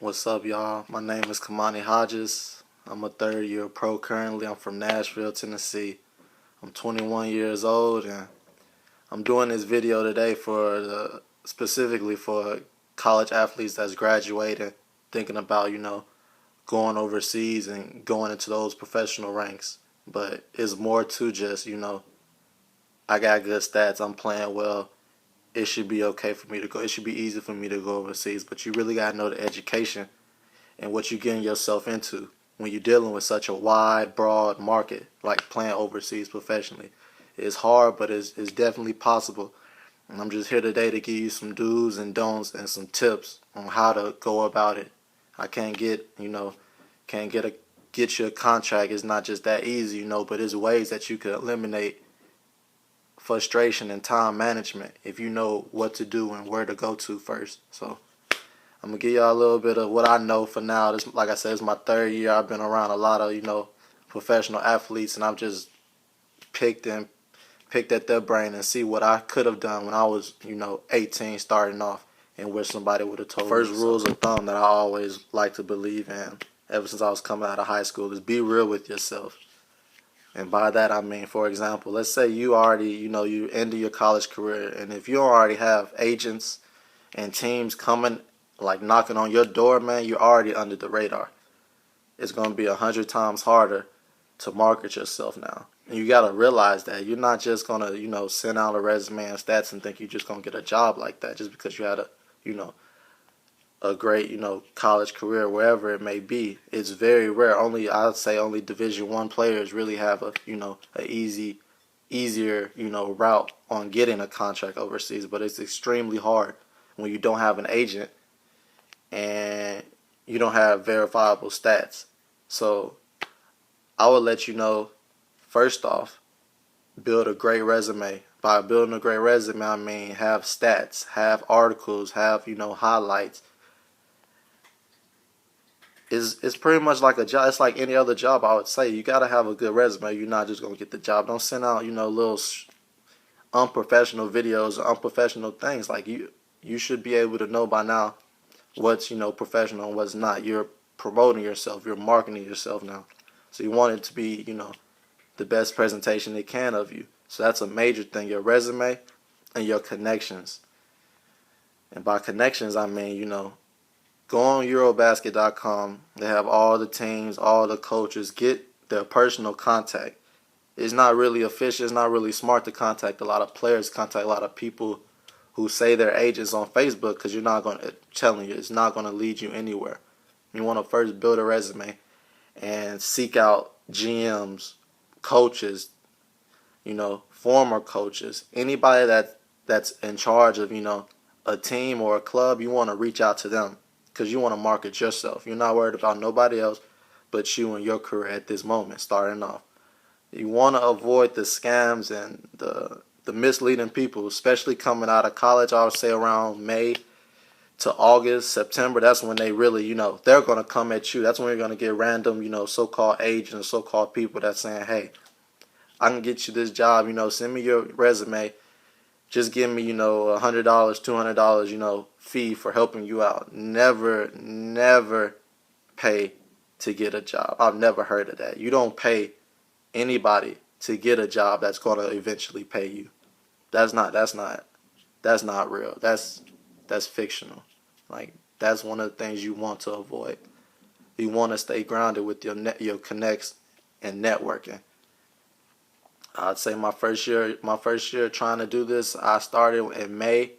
What's up, y'all? My name is Kamani Hodges. I'm a third-year pro currently. I'm from Nashville, Tennessee. I'm 21 years old, and I'm doing this video today specifically for college athletes that's graduating, thinking about, going overseas and going into those professional ranks. But it's more to just, I got good stats. I'm playing well. It should be okay for me to go. It should be easy for me to go overseas. But you really got to know the education and what you're getting yourself into when you're dealing with such a wide, broad market like playing overseas professionally. It's hard, but it's definitely possible. And I'm just here today to give you some do's and don'ts and some tips on how to go about it. I can't get, get you a contract. It's not just that easy, but there's ways that you could eliminate frustration and time management if you know what to do and where to go to first. So I'm going to give y'all a little bit of what I know for now. This, like I said, it's my third year. I've been around a lot of, professional athletes, and I've just picked at their brain and see what I could have done when I was, 18 starting off and wish somebody would have told me. First rules of thumb that I always like to believe in ever since I was coming out of high school is be real with yourself. And by that I mean, for example, let's say you already, you ended your college career, and if you already have agents and teams coming, like knocking on your door, man, you're already under the radar. It's going to be 100 times harder to market yourself now. And you got to realize that you're not just going to, send out a resume and stats and think you're just going to get a job like that just because you had a great, college career, wherever it may be. It's very rare. I'd say only Division I players really have easier, route on getting a contract overseas. But it's extremely hard when you don't have an agent and you don't have verifiable stats. So I would let you know, first off, build a great resume. By building a great resume, I mean have stats, have articles, have, highlights. It's pretty much like a job. It's like any other job, I would say. You got to have a good resume. You're not just going to get the job. Don't send out, little unprofessional videos or unprofessional things. Like you should be able to know by now what's, professional and what's not. You're promoting yourself. You're marketing yourself now. So you want it to be, the best presentation they can of you. So that's a major thing, your resume and your connections. And by connections, I mean, go on Eurobasket.com. They have all the teams, all the coaches. Get their personal contact. It's not really efficient. It's not really smart to contact a lot of players, contact a lot of people who say they're agents on Facebook, because you're not going to, telling you, it's not going to lead you anywhere. You want to first build a resume and seek out GMs, coaches, former coaches, anybody that's in charge of, a team or a club. You want to reach out to them because you want to market yourself. You're not worried about nobody else but you and your career at this moment, starting off. You want to avoid the scams and the misleading people, especially coming out of college. I would say around May to August, September. That's when they really, they're going to come at you. That's when you're going to get random, so-called agents, so-called people that's saying, hey, I can get you this job, send me your resume. Just give me, $100, $200, fee for helping you out. Never pay to get a job. I've never heard of that. You don't pay anybody to get a job that's going to eventually pay you. That's not real. That's fictional. Like, that's one of the things you want to avoid. You want to stay grounded with your connects and networking. I'd say my first year trying to do this, I started in May.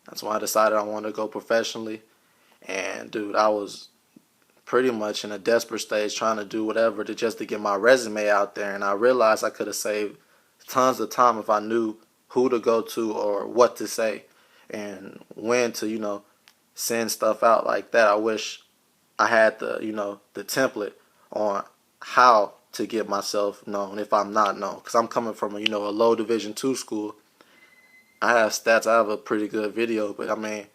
That's when I decided I wanted to go professionally. And dude, I was pretty much in a desperate stage trying to do whatever just to get my resume out there. And I realized I could have saved tons of time if I knew who to go to or what to say and when to, send stuff out like that. I wish I had the template on how to get myself known if I'm not known, because I'm coming from a low Division II school. I have stats. I have a pretty good video, but I mean,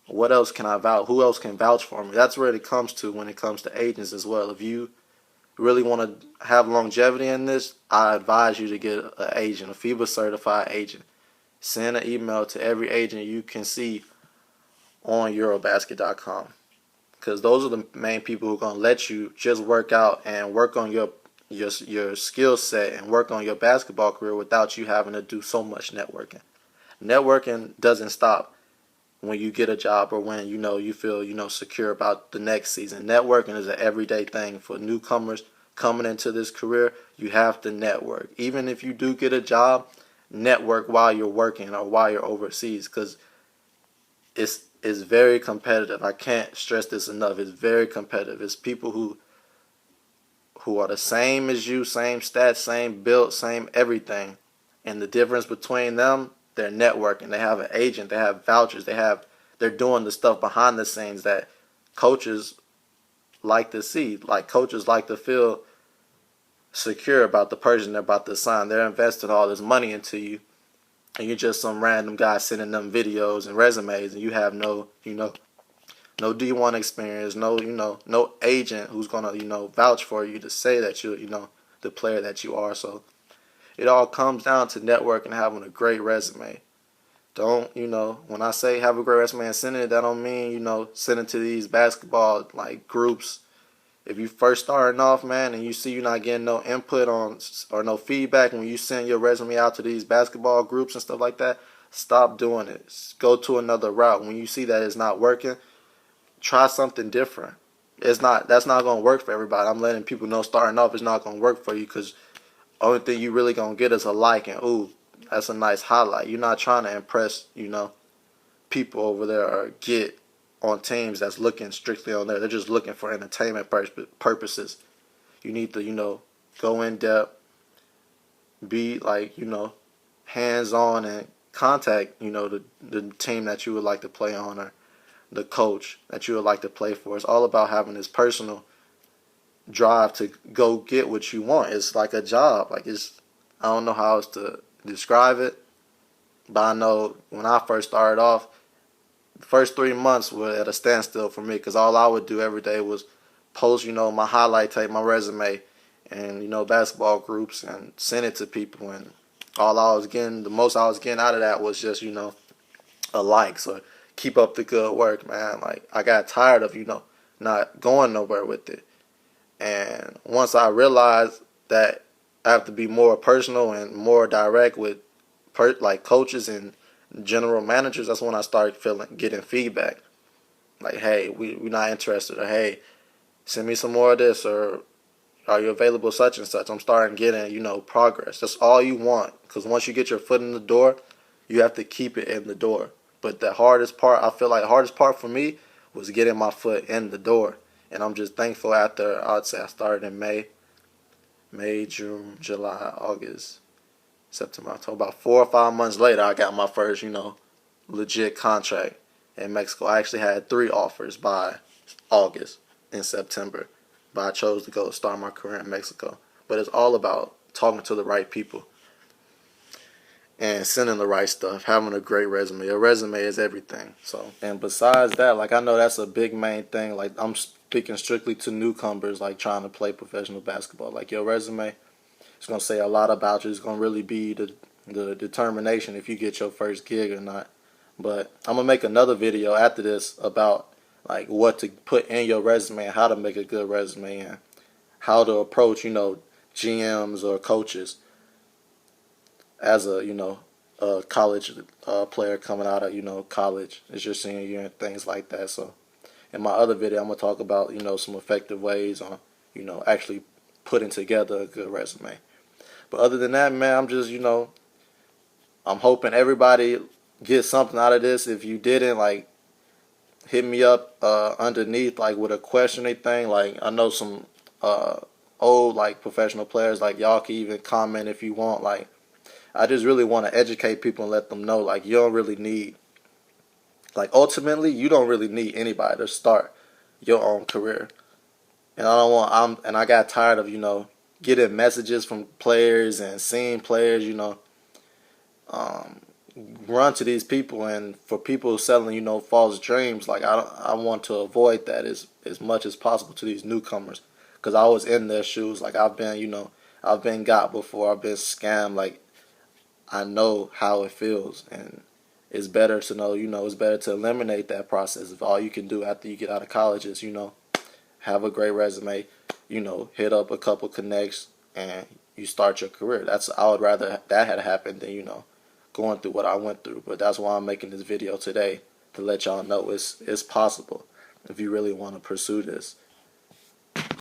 what else can I vouch? Who else can vouch for me? That's where it comes to when it comes to agents as well. If you really want to have longevity in this, I advise you to get an agent, a FIBA certified agent. Send an email to every agent you can see on Eurobasket.com. because those are the main people who are gonna let you just work out and work on your skill set and work on your basketball career without you having to do so much networking. Networking doesn't stop when you get a job or when you feel secure about the next season. Networking is an everyday thing for newcomers coming into this career. You have to network. Even if you do get a job, network while you're working or while you're overseas, because it's very competitive. I can't stress this enough. It's very competitive. It's people who are the same as you, same stats, same build, same everything. And the difference between them, they're networking. They have an agent. They have vouchers. They're doing the stuff behind the scenes that coaches like to see. Like, coaches like to feel secure about the person they're about to sign. They're investing all this money into you, and you're just some random guy sending them videos and resumes, and you have no D1 experience, no agent who's gonna vouch for you to say that you're the player that you are. So it all comes down to networking and having a great resume. Don't, when I say have a great resume and send it, that don't mean, send it to these basketball like groups. If you first starting off, man, and you see you're not getting no input on or no feedback when you send your resume out to these basketball groups and stuff like that, stop doing it. Go to another route. When you see that it's not working, try something different. That's not going to work for everybody. I'm letting people know starting off it's not going to work for you, because only thing you really going to get is a like and, ooh, that's a nice highlight. You're not trying to impress, people over there or get on teams that's looking strictly on there. They're just looking for entertainment purposes. You need to, go in depth, be like, hands-on and contact, the team that you would like to play on or the coach that you would like to play for. It's all about having this personal drive to go get what you want. It's like a job. Like, I don't know how else to describe it, but I know when I first started off, the first 3 months were at a standstill for me, because all I would do every day was post, my highlight tape, my resume, and, basketball groups, and send it to people. And the most I was getting out of that was just, a like. So keep up the good work, man. Like, I got tired of, not going nowhere with it. And once I realized that I have to be more personal and more direct with like coaches and general managers, that's when I started getting feedback. Like, hey, we're not interested, or hey, send me some more of this, or are you available such and such. I'm starting getting, progress. That's all you want, because once you get your foot in the door, you have to keep it in the door. But I feel like the hardest part for me was getting my foot in the door. And I'm just thankful after, I'd say I started in May, June, July, August, September, October. About 4 or 5 months later, I got my first, legit contract in Mexico. I actually had 3 offers by August and September, but I chose to go start my career in Mexico. But it's all about talking to the right people and sending the right stuff, having a great resume. A resume is everything. So, and besides that, like, I know that's a big main thing. Like, I'm speaking strictly to newcomers, like, trying to play professional basketball. Like, your resume, it's going to say a lot about you. It's going to really be the determination if you get your first gig or not. But I'm going to make another video after this about, like, what to put in your resume and how to make a good resume and how to approach, GMs or coaches as a college player coming out of, college. It's your senior year and things like that. So in my other video, I'm going to talk about, some effective ways on, actually putting together a good resume. But other than that, man, I'm just, I'm hoping everybody gets something out of this. If you didn't, like, hit me up underneath, like, with a question or anything. Like, I know some old, like, professional players, like, y'all can even comment if you want. Like, I just really want to educate people and let them know, like, you don't really need, like, ultimately, you don't really need anybody to start your own career. And I got tired of, getting messages from players and seeing players, run to these people, and for people selling, false dreams. Like, I want to avoid that as much as possible to these newcomers, because I was in their shoes. Like, I've been got before. I've been scammed. Like, I know how it feels, and it's better to know, it's better to eliminate that process. If all you can do after you get out of college is, have a great resume, hit up a couple connects and you start your career. I would rather that had happened than, going through what I went through. But that's why I'm making this video today, to let y'all know it's possible if you really want to pursue this.